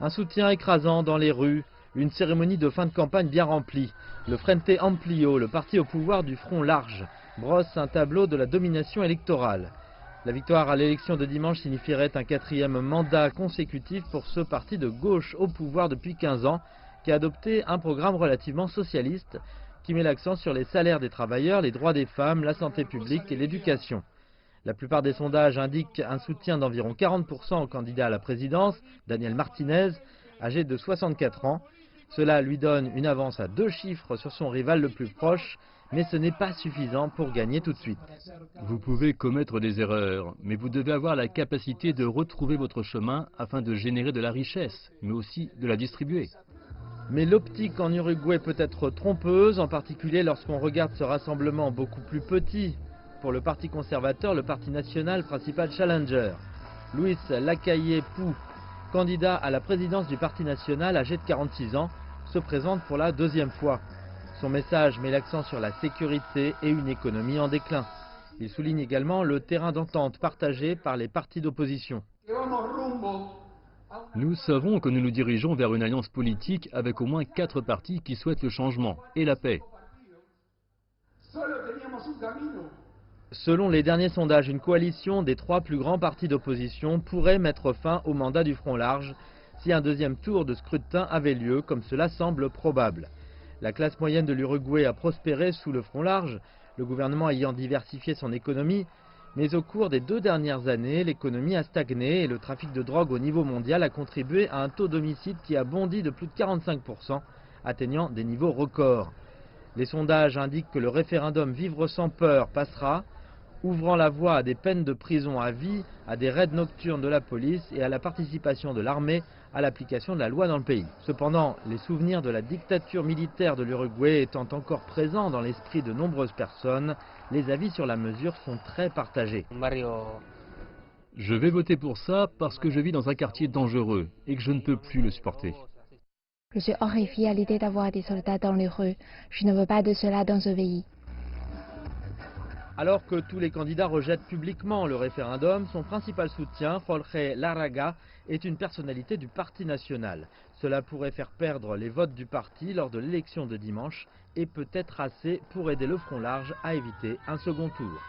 Un soutien écrasant dans les rues, une cérémonie de fin de campagne bien remplie. Le Frente Amplio, le parti au pouvoir du Front Large, brosse un tableau de la domination électorale. La victoire à l'élection de dimanche signifierait un 4e mandat consécutif pour ce parti de gauche au pouvoir depuis 15 ans, qui a adopté un programme relativement socialiste, qui met l'accent sur les salaires des travailleurs, les droits des femmes, la santé publique et l'éducation. La plupart des sondages indiquent un soutien d'environ 40% au candidat à la présidence, Daniel Martinez, âgé de 64 ans. Cela lui donne une avance à 2 chiffres sur son rival le plus proche, mais ce n'est pas suffisant pour gagner tout de suite. Vous pouvez commettre des erreurs, mais vous devez avoir la capacité de retrouver votre chemin afin de générer de la richesse, mais aussi de la distribuer. Mais l'optique en Uruguay peut être trompeuse, en particulier lorsqu'on regarde ce rassemblement beaucoup plus petit. Pour le Parti conservateur, le Parti national principal challenger. Luis Lacalle Pou, candidat à la présidence du Parti national âgé de 46 ans, se présente pour la 2e fois. Son message met l'accent sur la sécurité et une économie en déclin. Il souligne également le terrain d'entente partagé par les partis d'opposition. Nous savons que nous nous dirigeons vers une alliance politique avec au moins 4 partis qui souhaitent le changement et la paix. Selon les derniers sondages, une coalition des 3 plus grands partis d'opposition pourrait mettre fin au mandat du Front Large si un 2e tour de scrutin avait lieu, comme cela semble probable. La classe moyenne de l'Uruguay a prospéré sous le Front Large, le gouvernement ayant diversifié son économie, mais au cours des 2 dernières années, l'économie a stagné et le trafic de drogue au niveau mondial a contribué à un taux d'homicide qui a bondi de plus de 45%, atteignant des niveaux records. Les sondages indiquent que le référendum Vivre sans peur passera, ouvrant la voie à des peines de prison à vie, à des raids nocturnes de la police et à la participation de l'armée à l'application de la loi dans le pays. Cependant, les souvenirs de la dictature militaire de l'Uruguay étant encore présents dans l'esprit de nombreuses personnes, les avis sur la mesure sont très partagés. Je vais voter pour ça parce que je vis dans un quartier dangereux et que je ne peux plus le supporter. Je suis horrifiée à l'idée d'avoir des soldats dans les rues. Je ne veux pas de cela dans ce pays. Alors que tous les candidats rejettent publiquement le référendum, son principal soutien, Jorge Larraga, est une personnalité du Parti national. Cela pourrait faire perdre les votes du parti lors de l'élection de dimanche et peut être assez pour aider le Front Large à éviter un second tour.